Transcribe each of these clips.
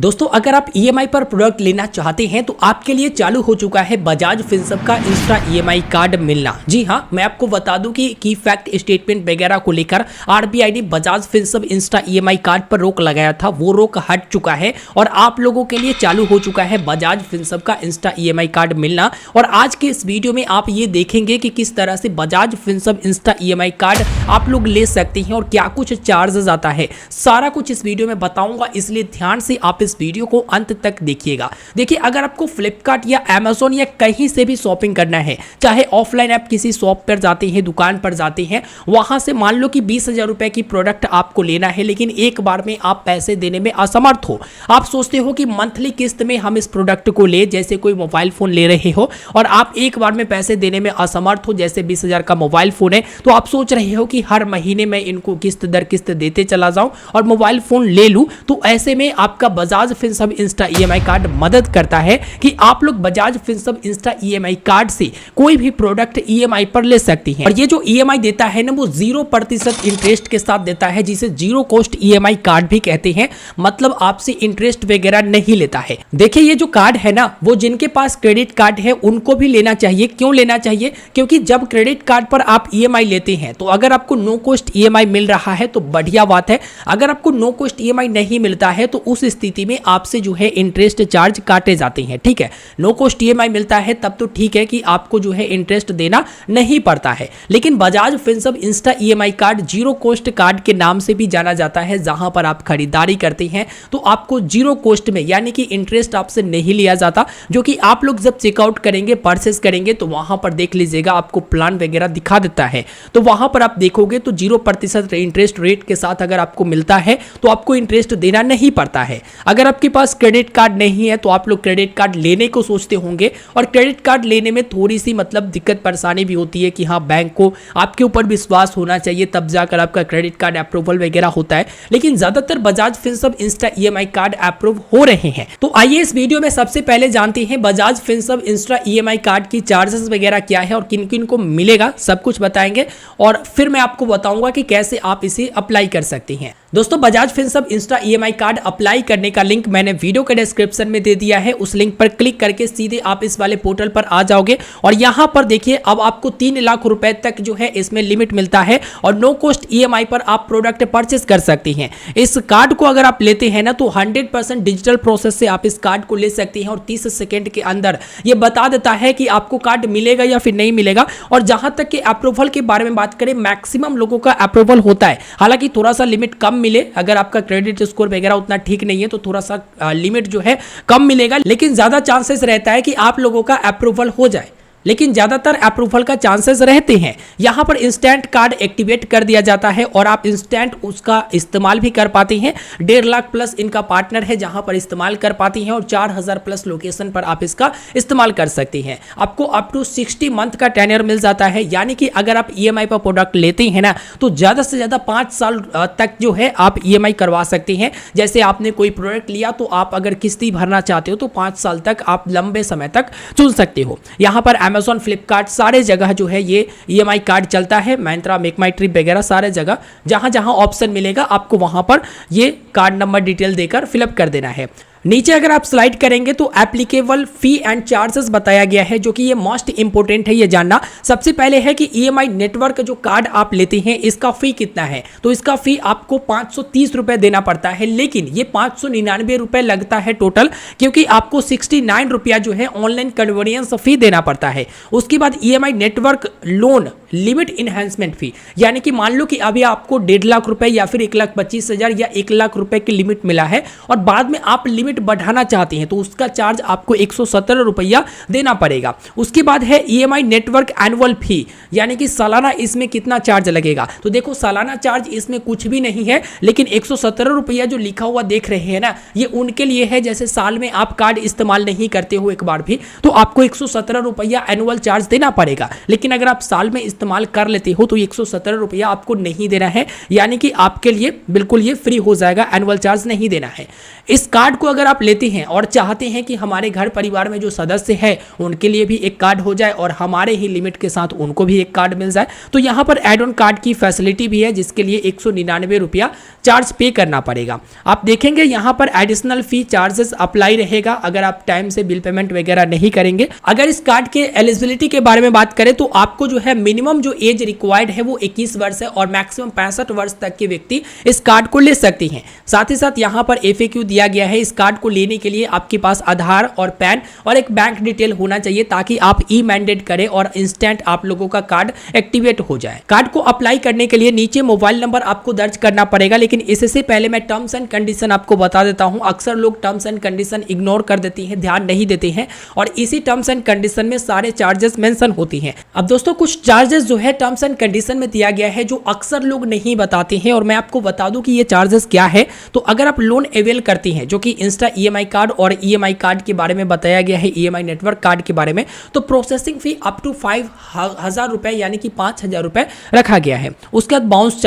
दोस्तों अगर आप ईएमआई पर प्रोडक्ट लेना चाहते हैं तो आपके लिए चालू हो चुका है बजाज फिनसर्व का इंस्टा ईएमआई कार्ड मिलना। जी हाँ, मैं आपको बता दूं कि की फैक्ट स्टेटमेंट वगैरह को लेकर आरबीआई ने Bajaj Finserv Insta EMI card पर रोक लगाया था, वो रोक हट चुका है और आप लोगों के लिए चालू हो चुका है बजाज फिनसर्व का इंस्टा ईएमआई कार्ड मिलना। और आज के इस वीडियो में आप ये देखेंगे कि किस तरह से Bajaj Finserv Insta EMI card आप लोग ले सकते हैं और क्या कुछ चार्जेस आता है, सारा कुछ इस वीडियो में बताऊंगा, इसलिए ध्यान से आप इस वीडियो को अंत तक देखिएगा। देखिए, अगर आपको फ्लिपकार्ट या अमेज़न या कहीं से भी शॉपिंग करना है, चाहे ऑफलाइन आप किसी शॉप पर जाते हैं, दुकान पर जाते हैं, वहां से मान लो कि 20,000 रुपए की प्रोडक्ट आपको लेना है, लेकिन एक बार में आप पैसे देने में असमर्थ हो। आप सोचते हो कि मंथली किस्त में हम इस प्रोडक्ट को ले, जैसे कोई मोबाइल फोन ले रहे हो और आप एक बार में पैसे देने में असमर्थ हो, जैसे 20,000 का मोबाइल फोन है, तो आप सोच रहे हो कि हर महीने में इनको किस्त दर किस्त देते चला जाऊं और मोबाइल फोन ले लूं। तो ऐसे में आपका Bajaj Finserv Insta EMI card मदद करता है कि आप लोग Bajaj Finserv Insta EMI card से कोई भी प्रोडक्ट ईएमआई पर ले सकती हैं। और ये जो ईएमआई देता है ना, वो 0% इंटरेस्ट के साथ देता है, जिसे जीरो कॉस्ट ईएमआई कार्ड भी कहते हैं। मतलब आपसे इंटरेस्ट वगैरह नहीं लेता है। देखिए, ये जो कार्ड है ना, वो जिनके पास क्रेडिट कार्ड है उनको भी लेना चाहिए। क्यों लेना चाहिए? क्योंकि जब क्रेडिट कार्ड पर आप ईएमआई लेते हैं तो अगर आपको नो कॉस्ट ईएमआई मिल रहा है तो बढ़िया बात है। अगर आपको नो कॉस्ट ईएमआई नहीं मिलता है तो उस स्थिति में आपसे जो है इंटरेस्ट चार्ज काटे जाते हैं। ठीक है, नो कॉस्ट ईएमआई मिलता है तब तो ठीक है कि आपको जो है इंटरेस्ट देना नहीं पड़ता है। लेकिन Bajaj Finserv Insta EMI card zero cost card के नाम से भी जाना जाता है। जहां पर आप खरीदारी करते हैं तो आपको जीरो कॉस्ट में, यानी कि इंटरेस्ट आपसे नहीं लिया जाता, जो कि आप लोग जब चेकआउट करेंगे, परचेस करेंगे, तो वहां पर देख लीजिएगा, आपको प्लान वगैरह दिखा देता है। तो वहां पर आप देखोगे तो 0% इंटरेस्ट रेट के साथ अगर आपको मिलता है तो आपको इंटरेस्ट देना नहीं पड़ता है। अगर आपके पास क्रेडिट कार्ड नहीं है तो आप लोग क्रेडिट कार्ड लेने को सोचते होंगे और क्रेडिट कार्ड लेने में थोड़ी सी मतलब दिक्कत परेशानी भी होती है कि हाँ, बैंक को आपके ऊपर विश्वास होना चाहिए, तब जाकर आपका क्रेडिट कार्ड अप्रूवल वगैरह होता है। लेकिन ज्यादातर Bajaj Finserv Insta EMI card approve हो रहे हैं। तो आइए इस वीडियो में सबसे पहले जानते हैं Bajaj Finserv Insta EMI card की चार्जेस वगैरह क्या है और किन किन को मिलेगा, सब कुछ बताएंगे और फिर मैं आपको बताऊंगा कि कैसे आप इसे अप्लाई कर सकते हैं। दोस्तों, Bajaj Finserv Insta EMI card apply करने का लिंक मैंने वीडियो के डिस्क्रिप्शन में दे दिया है। उस लिंक पर क्लिक करके सीधे आप इस वाले पोर्टल पर आ जाओगे और यहां पर देखिए, अब आपको 3 लाख रुपए तक जो है इसमें लिमिट मिलता है और नो कॉस्ट ईएमआई पर आप प्रोडक्ट परचेस कर सकते हैं। इस कार्ड को अगर आप लेते हैं ना तो 100% डिजिटल प्रोसेस से आप इस कार्ड को ले सकते हैं और 30 सेकेंड के अंदर ये बता देता है कि आपको कार्ड मिलेगा या फिर नहीं मिलेगा। और जहां तक कि अप्रूवल के बारे में बात करें, मैक्सिमम लोगों का अप्रूवल होता है। हालांकि थोड़ा सा लिमिट कम मिले, अगर आपका क्रेडिट स्कोर वगैरह उतना ठीक नहीं है तो थोड़ा सा लिमिट जो है कम मिलेगा, लेकिन ज्यादा चांसेस रहता है कि आप लोगों का अप्रूवल हो जाए। लेकिन ज्यादातर अप्रूवल का चांसेस रहते हैं। यहां पर इंस्टेंट कार्ड एक्टिवेट कर दिया जाता है और आप इंस्टेंट उसका इस्तेमाल भी कर पाते हैं। 1.5 लाख प्लस इनका पार्टनर है जहां पर इस्तेमाल कर पाते हैं और 4,000 प्लस लोकेशन पर आप इसका इस्तेमाल कर सकते हैं। आपको अप टू 60 मंथ का टेन्योर मिल जाता है, यानी कि अगर आप ईएमआई पर प्रोडक्ट लेते हैं ना तो ज्यादा से ज्यादा 5 साल तक जो है आप ईएमआई करवा सकते हैं। जैसे आपने कोई प्रोडक्ट लिया तो आप अगर किस्ती भरना चाहते हो तो 5 साल तक आप लंबे समय तक चुन सकते हो। यहां पर अमेज़न, फ्लिपकार्ट, सारे जगह जो है ये ईएमआई कार्ड चलता है। Myntra, मेक माई ट्रिप वगैरह सारे जगह जहां जहां ऑप्शन मिलेगा आपको वहां पर ये कार्ड नंबर डिटेल देकर फिलअप कर देना है। नीचे अगर आप स्लाइड करेंगे तो एप्लीकेबल फी एंड चार्जेस बताया गया है, जो कि ये मोस्ट इंपोर्टेंट है ये जानना। सबसे पहले है कि ईएमआई नेटवर्क जो कार्ड आप लेते हैं इसका फी कितना है। तो इसका फी आपको 530 रुपए देना पड़ता है, लेकिन ये 599 रुपए लगता है टोटल, क्योंकि आपको 69 रुपया जो है ऑनलाइन कन्वीनियंस फी देना पड़ता है। उसके बाद EMI network loan limit enhancement fee, यानी कि मान लो कि अभी आपको 1.5 लाख रुपए या फिर 1,25,000 या 1 लाख रुपए की लिमिट मिला है और बाद में आप लिमिट बढ़ाना चाहते हैं तो उसका चार्ज आपको 117 रुपया देना पड़ेगा। उसके बाद है ईएमआई नेटवर्क एनुअल फी, यानी कि सालाना इसमें कितना चार्ज लगेगा। तो देखो, सालाना चार्ज इसमें कुछ भी नहीं है, लेकिन 117 रुपया जो लिखा हुआ देख रहे हैं ना, ये उनके लिए है जैसे साल में आप कार्ड इस्तेमाल नहीं करते हो एक बार भी तो आपको 117 रुपया एनुअल चार्ज देना पड़ेगा। लेकिन अगर आप साल में इस्तेमाल कर लेते हो तो 117 रुपया आपको नहीं देना है, यानी कि आपके लिए बिल्कुल ये फ्री हो जाएगा, एनुअल चार्ज नहीं देना है। इस कार्ड को अगर आप लेते हैं और चाहते हैं कि हमारे घर परिवार में जो सदस्य है उनके लिए भी एक कार्ड हो जाए और हमारे ही लिमिट के साथ उनको भी एक कार्ड मिल जाए, तो यहाँ पर एड ऑन कार्ड की फैसिलिटी भी है, जिसके लिए 199 रुपया चार्ज पे करना पड़ेगा। आप देखेंगे यहाँ पर एडिशनल फी चार्जेस अप्लाई रहेगा अगर आप टाइम से बिल पेमेंट वगैरह नहीं करेंगे। अगर इस कार्ड के एलिजिबिलिटी के बारे में बात करें तो आपको जो है मिनिमम जो एज रिक्वायर्ड है वो 21 वर्ष है और मैक्सिमम 65 वर्ष तक के व्यक्ति इस कार्ड को ले सकते हैं। साथ ही साथ यहाँ पर FAQ दिया गया है, इस कार्ड को लेने के लिए आपके पास आधार और पैन और एक बैंक डिटेल होना चाहिए ताकि आप ई मैंडेट करें और इंस्टेंट आप लोगों का कार्ड एक्टिवेट हो जाए। कार्ड को अप्लाई करने के लिए नीचे मोबाइल नंबर आपको दर्ज करना पड़ेगा, लेकिन इससे पहले मैं टर्म्स एंड कंडीशन आपको बता देता हूं। अक्सर लोग टर्म्स एंड कंडीशन इग्नोर कर देते हैं, ध्यान नहीं देते हैं और इसी टर्म्स एंड कंडीशन में सारे चार्जेस मेंशन होती हैं। अब दोस्तों कुछ चार्जेस जो है टर्म्स एंड कंडीशन में दिया गया है जो अक्सर लोग नहीं बताते हैं और मैं आपको बता दूं कि ये चार्जेस क्या है। तो अगर आप लोन अवेल करते हैं जो कि इंस्टा EMI कार्ड और EMI कार्ड के बारे में बताया गया है, EMI नेटवर्क कार्ड के बारे में, तो प्रोसेसिंग फी अप टू 5,000 रुपए यानी कि 5,000 रुपए रखा गया है। उसके बाद बाउंस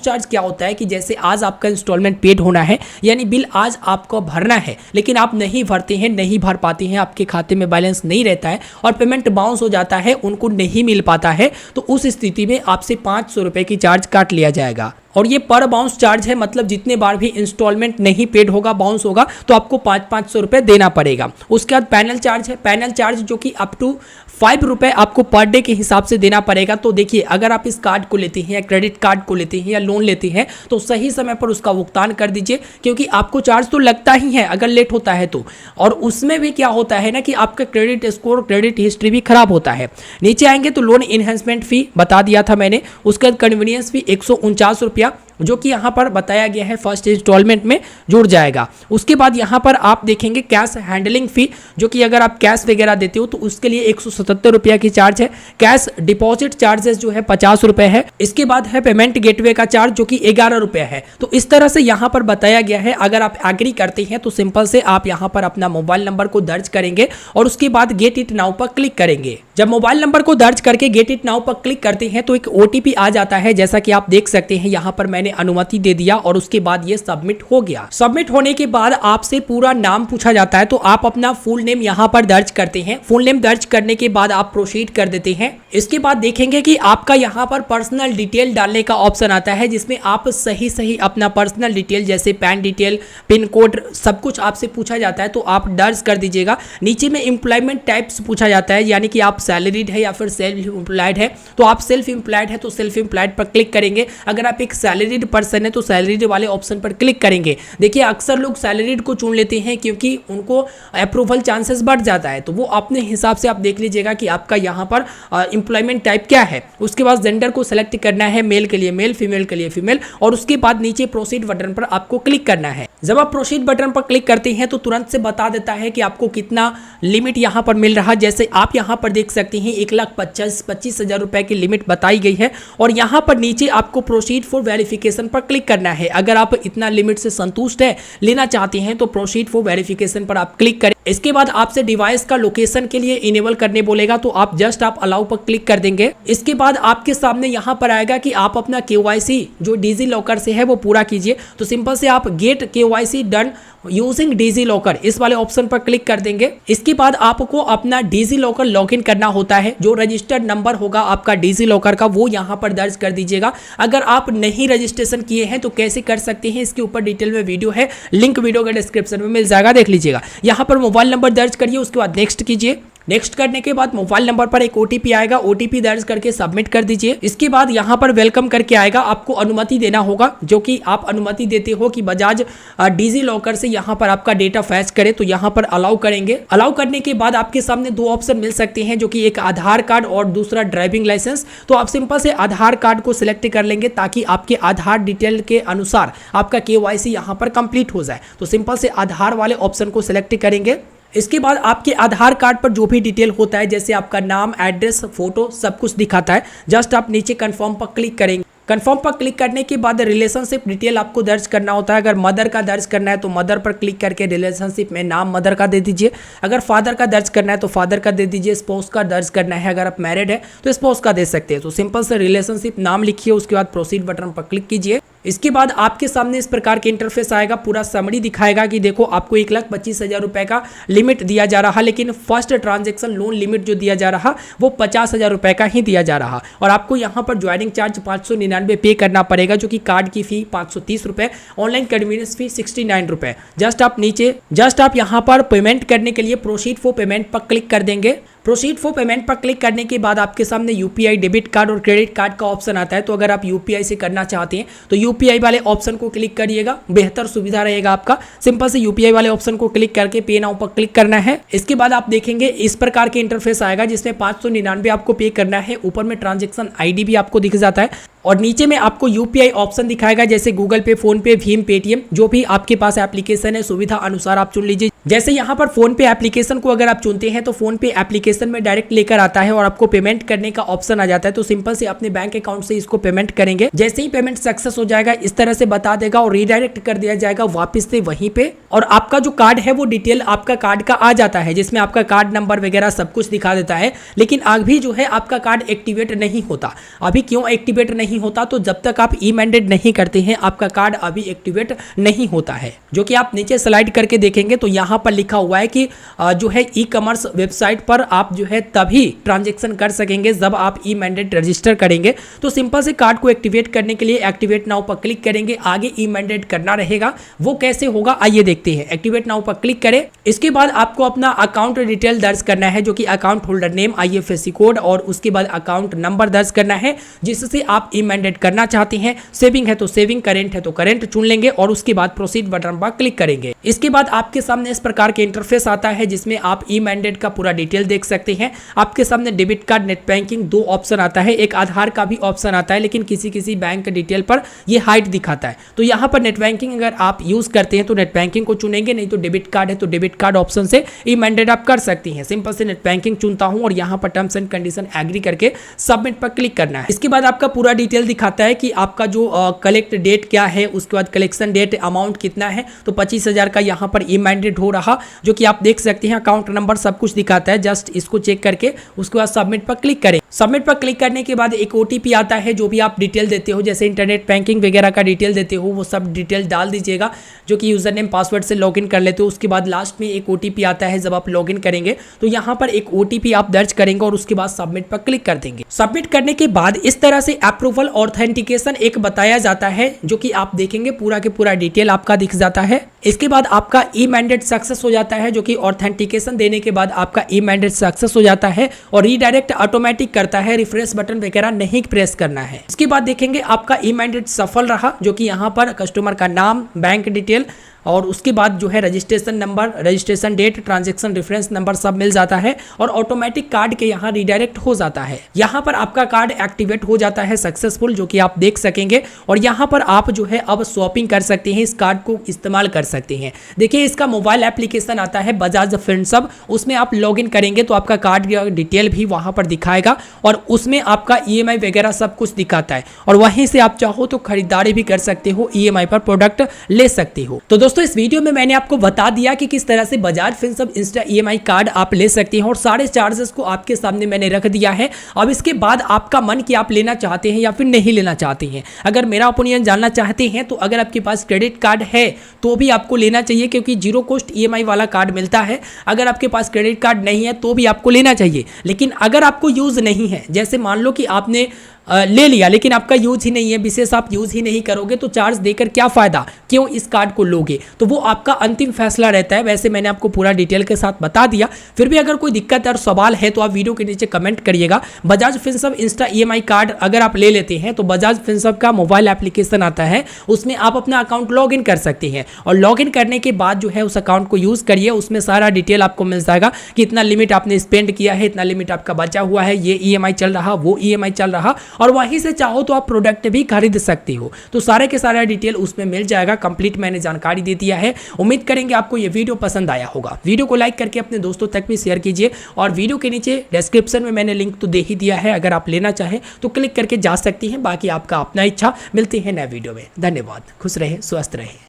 चार्ज क्या होता है कि जैसे आज आपका इंस्टॉलमेंट पेड होना है यानी बिल आज आपको भरना है लेकिन आप नहीं भरते हैं, नहीं भर पाते हैं, आपके खाते में बैलेंस नहीं रहता है और पेमेंट बाउंस हो जाता है, उनको नहीं मिल पाता है, तो उस स्थिति में आपसे 500 रुपए की चार्ज काट लिया जाएगा। और ये पर बाउंस चार्ज है, मतलब जितने बार भी इंस्टॉलमेंट नहीं पेड होगा, बाउंस होगा, तो आपको 500 रुपए देना पड़ेगा। उसके बाद पैनल चार्ज है, पैनल चार्ज जो कि अप टू 5 रुपए आपको पर डे के हिसाब से देना पड़ेगा। तो देखिए अगर आप इस कार्ड को लेते हैं या क्रेडिट कार्ड को लेते हैं या लोन लेते हैं तो सही समय पर उसका भुगतान कर दीजिए, क्योंकि आपको चार्ज तो लगता ही है अगर लेट होता है तो। और उसमें भी क्या होता है ना कि आपका क्रेडिट स्कोर, क्रेडिट हिस्ट्री भी खराब होता है। नीचे आएंगे तो लोन इनहेंसमेंट फी बता दिया था मैंने। उसके बाद कन्वीनियंस फी 149 रुपया जो कि यहाँ पर बताया गया है फर्स्ट इंस्टॉलमेंट में जुड़ जाएगा। उसके बाद यहाँ पर आप देखेंगे कैश हैंडलिंग फी जो कि अगर आप कैश वगैरह देते हो तो उसके लिए 177 रुपया की चार्ज है। कैश डिपॉजिट चार्जेस जो है 50 रुपए है। इसके बाद है पेमेंट गेटवे का चार्ज जो कि 11 रुपए है। तो इस तरह से यहाँ पर बताया गया है। अगर आप एग्री करते हैं तो सिंपल से आप यहाँ पर अपना मोबाइल नंबर को दर्ज करेंगे और उसके बाद गेट इट नाउ पर क्लिक करेंगे। जब मोबाइल नंबर को दर्ज करके गेट इट नाउ पर क्लिक करते हैं तो एक OTP आ जाता है, जैसा कि आप देख सकते हैं यहाँ पर मैंने अनुमति दे दिया और उसके बाद ये सबमिट हो गया। सबमिट होने के बाद आपसे पूरा नाम पूछा जाता है, तो आप अपना फुल नेम यहाँ पर दर्ज करते हैं। फुल नेम दर्ज करने के बाद आप प्रोसीड कर देते हैं। इसके बाद देखेंगे कि आपका यहाँ पर पर्सनल डिटेल डालने का ऑप्शन आता है, जिसमें आप सही अपना पर्सनल डिटेल जैसे पैन डिटेल, पिन कोड सब कुछ आपसे पूछा जाता है, तो आप दर्ज कर दीजिएगा। नीचे में एम्प्लॉयमेंट टाइप्स पूछा जाता है, यानी कि आप सैलरीड है या फिर सेल्फ एम्प्लॉयड है। तो आप सेल्फ एम्प्लॉयड है तो सेल्फ एम्प्लॉयड पर क्लिक करेंगे। अगर आप एक सैलरीड पर्सन है तो सैलरीड वाले ऑप्शन पर क्लिक करेंगे। देखिए अक्सर लोग सैलरीड को चुन लेते हैं क्योंकि उनको अप्रूवल चांसेस बढ़ जाता है, तो वो अपने हिसाब से आप देख लीजिएगा कि आपका यहाँ पर एम्प्लॉयमेंट टाइप क्या है। उसके बाद जेंडर को सेलेक्ट करना है, मेल के लिए मेल, फीमेल के लिए फीमेल, और उसके बाद नीचे प्रोसीड बटन पर आपको क्लिक करना है। जब आप प्रोसीड बटन पर क्लिक करते हैं तो तुरंत से बता देता है कि आपको कितना लिमिट यहाँ पर मिल रहा है। जैसे आप यहाँ पर देख सकते हैं 1,25,000 रुपए की लिमिट बताई गई है और यहाँ पर नीचे आपको प्रोसीड फॉर वेरिफिकेशन पर क्लिक करना है। अगर आप इतना लिमिट से संतुष्ट है, लेना चाहते हैं, तो प्रोसीड फॉर वेरिफिकेशन पर आप क्लिक करें। इसके बाद आपसे डिवाइस का लोकेशन के लिए इनेबल करने बोलेगा, तो आप जस्ट आप अलाउ पर क्लिक कर देंगे। इसके बाद आपके सामने यहाँ पर आएगा कि आप अपना KYC जो डिजी लॉकर से है वो पूरा कीजिए। तो सिंपल से आप gate KYC done using digi locker इस वाले ऑप्शन पर क्लिक कर देंगे। इसके बाद आपको अपना डिजी लॉकर लॉगिन करना होता है। जो रजिस्टर्ड नंबर होगा आपका डिजी लॉकर का वो यहाँ पर दर्ज कर दीजिएगा। अगर आप नहीं रजिस्ट्रेशन किए हैं तो कैसे कर सकते हैं, इसके ऊपर डिटेल में वीडियो है, लिंक वीडियो के डिस्क्रिप्शन में मिल जाएगा, देख लीजिएगा। यहाँ पर मोबाइल नंबर दर्ज करिए, उसके बाद नेक्स्ट कीजिए। नेक्स्ट करने के बाद मोबाइल नंबर पर एक OTP आएगा, OTP दर्ज करके सबमिट कर दीजिए। इसके बाद यहाँ पर वेलकम करके आएगा, आपको अनुमति देना होगा, जो कि आप अनुमति देते हो कि बजाज डिजी लॉकर से यहाँ पर आपका डेटा फैच करे, तो यहाँ पर अलाउ करेंगे। अलाउ करने के बाद आपके सामने दो ऑप्शन मिल सकते हैं, जो कि एक आधार कार्ड और दूसरा ड्राइविंग लाइसेंस। तो आप सिंपल से आधार कार्ड को सिलेक्ट कर लेंगे ताकि आपके आधार डिटेल के अनुसार आपका KYC यहाँ पर कंप्लीट हो जाए। तो सिंपल से आधार वाले ऑप्शन को सिलेक्ट करेंगे। इसके बाद आपके आधार कार्ड पर जो भी डिटेल होता है, जैसे आपका नाम, एड्रेस, फोटो सब कुछ दिखाता है, जस्ट आप नीचे कंफर्म पर क्लिक करेंगे। कंफर्म पर क्लिक करने के बाद रिलेशनशिप डिटेल आपको दर्ज करना होता है। अगर मदर का दर्ज करना है तो मदर पर क्लिक करके रिलेशनशिप में नाम मदर का दे दीजिए। अगर फादर का दर्ज करना है तो फादर का दे दीजिए। स्पाउस का दर्ज करना है, अगर आप मैरिड है तो स्पाउस का दे सकते हैं। तो सिंपल से रिलेशनशिप नाम लिखिए, उसके बाद प्रोसीड बटन पर क्लिक कीजिए। इसके बाद आपके सामने इस प्रकार के इंटरफेस आएगा, पूरा समरी दिखाएगा कि देखो आपको 1,25,000 रुपए का लिमिट दिया जा रहा, लेकिन फर्स्ट ट्रांजैक्शन लोन लिमिट जो दिया जा रहा वो 50,000 रुपए का ही दिया जा रहा। और आपको यहाँ पर ज्वाइनिंग चार्ज 599 पे करना पड़ेगा, जो कि कार्ड की फी 530 रुपए, ऑनलाइन कन्वीनियंस फी 69 रुपए। जस्ट आप यहाँ पर पेमेंट करने के लिए प्रोसीड फॉर पेमेंट पर क्लिक कर देंगे। प्रोसीड फॉर पेमेंट पर क्लिक करने के बाद आपके सामने यूपीआई, डेबिट कार्ड और क्रेडिट कार्ड का ऑप्शन आता है। तो अगर आप यूपीआई से करना चाहते हैं तो यूपीआई वाले ऑप्शन को क्लिक करिएगा, बेहतर सुविधा रहेगा आपका। सिंपल से यूपीआई वाले ऑप्शन को क्लिक करके पे नाउ पर क्लिक करना है। इसके बाद आप देखेंगे इस प्रकार के इंटरफेस आएगा, जिसमें 599 आपको पे करना है। ऊपर में ट्रांजेक्शन आईडी भी आपको दिख जाता है और नीचे में आपको यूपीआई ऑप्शन दिखाएगा, जैसे गूगल पे, फोन पे, भीम, पेटीएम, जो भी आपके पास एप्लीकेशन है सुविधा अनुसार आप चुन लीजिए। जैसे यहाँ पर फोन पे एप्लीकेशन को अगर आप चुनते हैं तो फोन पे एप्लीकेशन में डायरेक्ट लेकर आता है और आपको पेमेंट करने का ऑप्शन आ जाता है। तो सिंपल से अपने बैंक अकाउंट से इसको पेमेंट करेंगे। जैसे ही पेमेंट सक्सेस हो जाएगा इस तरह से बता देगा और रीडायरेक्ट कर दिया जाएगा वापस से वहीं पे। और आपका जो कार्ड है वो डिटेल आपका कार्ड का आ जाता है, जिसमें आपका कार्ड नंबर वगैरह सब कुछ दिखा देता है। लेकिन अभी जो है आपका कार्ड एक्टिवेट नहीं होता। अभी क्यों एक्टिवेट नहीं होता? तो जब तक आप ई मैंडेट नहीं करते हैं आपका कार्ड अभी एक्टिवेट नहीं होता है, जो कि आप नीचे स्लाइड करके देखेंगे तो यहाँ पर लिखा हुआ है कि जो है ई कॉमर्स वेबसाइट पर आप जो है तभी ट्रांजैक्शन कर सकेंगे जब आप ई मैंडेट रजिस्टर करेंगे। तो सिंपल से कार्ड को एक्टिवेट करने के लिए एक्टिवेट नाउ पर क्लिक करेंगे। आगे ई मैंडेट करना रहेगा, वो कैसे होगा आइए देखते हैं। एक्टिवेट नाउ पर क्लिक करें। इसके बाद आपको अपना अकाउंट डिटेल दर्ज करना है, जो कि account holder name, IFSC code और उसके बाद अकाउंट नंबर दर्ज करना है, जिससे आप ई मैंडेट करना चाहते हैं। सेविंग है तो सेविंग, करेंट है तो करेंट चुन लेंगे और उसके बाद प्रोसीड बटन पर क्लिक करेंगे। इसके बाद आपके सामने इस प्रकार के इंटरफेस आता है, जिसमें आप ई मैंडेट का पूरा डिटेल देख सकते हैं। आपके सामने डेबिट कार्ड, नेट बैंकिंग दो ऑप्शन आता है, एक आधार का भी ऑप्शन आता है, लेकिन किसी किसी बैंक डिटेल पर ये हाइड दिखाता है। तो यहाँ पर नेट बैंकिंग अगर आप यूज करते हैं तो नेट बैंकिंग को चुनेंगे, नहीं तो डेबिट कार्ड है तो डेबिट कार्ड ऑप्शन से ई मैंडेट आप कर सकती हैं। सिंपल से नेट बैंकिंग चुनता हूं और यहाँ पर टर्म्स एंड कंडीशन एग्री करके सबमिट पर क्लिक करना है। इसके बाद आपका पूरा डिटेल दिखाता है कि आपका जो कलेक्ट डेट क्या है, उसके बाद कलेक्शन डेट, अमाउंट कितना है। तो 25,000 का यहाँ पर ई मैंडेट हो रहा, जो कि आप देख सकते हैं। अकाउंट नंबर सब कुछ दिखाता है, जस्ट इसको चेक करके उसके बाद सबमिट पर क्लिक करें। सबमिट पर क्लिक करने के बाद एक OTP आता है, जो भी आप डिटेल देते हो, जैसे इंटरनेट बैंकिंग वगैरह का डिटेल देते हो वो सब डिटेल डाल दीजिएगा, जो कि यूजर नेम पासवर्ड से लॉगिन कर लेते हो। उसके बाद लास्ट में एक OTP आता है, जब आप लॉगिन करेंगे तो यहाँ पर एक OTP आप दर्ज करेंगे और उसके बाद सबमिट पर क्लिक कर देंगे। सबमिट करने के बाद इस तरह से अप्रूवल ऑथेंटिकेशन एक बताया जाता है, जो कि आप देखेंगे पूरा के पूरा डिटेल आपका दिख जाता है। इसके बाद आपका ई मैंडेट सक्सेस हो जाता है, जो कि ऑथेंटिकेशन देने के बाद आपका ई मैंडेट सक्सेस हो जाता है और रीडायरेक्ट ऑटोमेटिक करता है, रिफ्रेश बटन वगैरह नहीं प्रेस करना है। इसके बाद देखेंगे आपका ई मैंडेट सफल रहा, जो कि यहाँ पर कस्टमर का नाम, बैंक डिटेल और उसके बाद जो है registration number, registration date, transaction reference number सब मिल जाता है और ऑटोमेटिक कार्ड के यहाँ रीडायरेक्ट हो जाता है। यहाँ पर आपका कार्ड एक्टिवेट हो जाता है सक्सेसफुल, जो कि आप देख सकेंगे। और यहाँ पर आप जो है अब शॉपिंग कर सकते हैं, इस कार्ड को इस्तेमाल कर सकते हैं। देखिए इसका मोबाइल एप्लीकेशन आता है बजाज फिनसर्व, उसमें आप लॉगिन करेंगे तो आपका कार्ड डिटेल भी वहाँ पर दिखाएगा और उसमें आपका EMI वगैरह सब कुछ दिखाता है और वहीं से आप चाहो तो खरीदारी भी कर सकते हो, EMI पर प्रोडक्ट ले सकते हो। तो दोस्तों इस वीडियो में मैंने आपको बता दिया कि किस तरह से Bajaj Finserv Insta EMI card आप ले सकते हैं और सारे चार्जेस को आपके सामने मैंने रख दिया है। अब इसके बाद आपका मन कि आप लेना चाहते हैं या फिर नहीं लेना चाहते हैं। अगर मेरा ओपिनियन जानना चाहते हैं तो अगर आपके पास क्रेडिट कार्ड है तो भी आपको लेना चाहिए, क्योंकि जीरो कॉस्ट EMI वाला कार्ड मिलता है। अगर आपके पास क्रेडिट कार्ड नहीं है तो भी आपको लेना चाहिए। लेकिन अगर आपको यूज नहीं है, जैसे मान लो कि आपने ले लिया लेकिन आपका यूज ही नहीं है, विशेष आप यूज ही नहीं करोगे, तो चार्ज देकर क्या फायदा, क्यों इस कार्ड को लोगे, तो वो आपका अंतिम फैसला रहता है। वैसे मैंने आपको पूरा डिटेल के साथ बता दिया। फिर भी अगर कोई दिक्कत और सवाल है तो आप वीडियो के नीचे कमेंट करिएगा। Bajaj Finserv Insta EMI card अगर आप ले लेते हैं तो बजाज फिनसर्व का मोबाइल एप्लीकेशन आता है, उसमें आप अपना अकाउंट लॉग इन कर सकते हैं और लॉग इन करने के बाद जो है उस अकाउंट को यूज करिए। उसमें सारा डिटेल आपको मिल जाएगा कि इतना लिमिट आपने स्पेंड किया है, इतना लिमिट आपका बचा हुआ है, ये EMI चल रहा, वो EMI चल रहा, और वहीं से चाहो तो आप प्रोडक्ट भी खरीद सकते हो। तो सारे के सारा डिटेल उसमें मिल जाएगा। कंप्लीट मैंने जानकारी दे दिया है। उम्मीद करेंगे आपको ये वीडियो पसंद आया होगा। वीडियो को लाइक करके अपने दोस्तों तक भी शेयर कीजिए और वीडियो के नीचे डिस्क्रिप्शन में मैंने लिंक तो दे ही दिया है, अगर आप लेना चाहें तो क्लिक करके जा सकती हैं। बाकी आपका अपना इच्छा। मिलते हैं नए वीडियो में। धन्यवाद। खुश रहे, स्वस्थ रहे।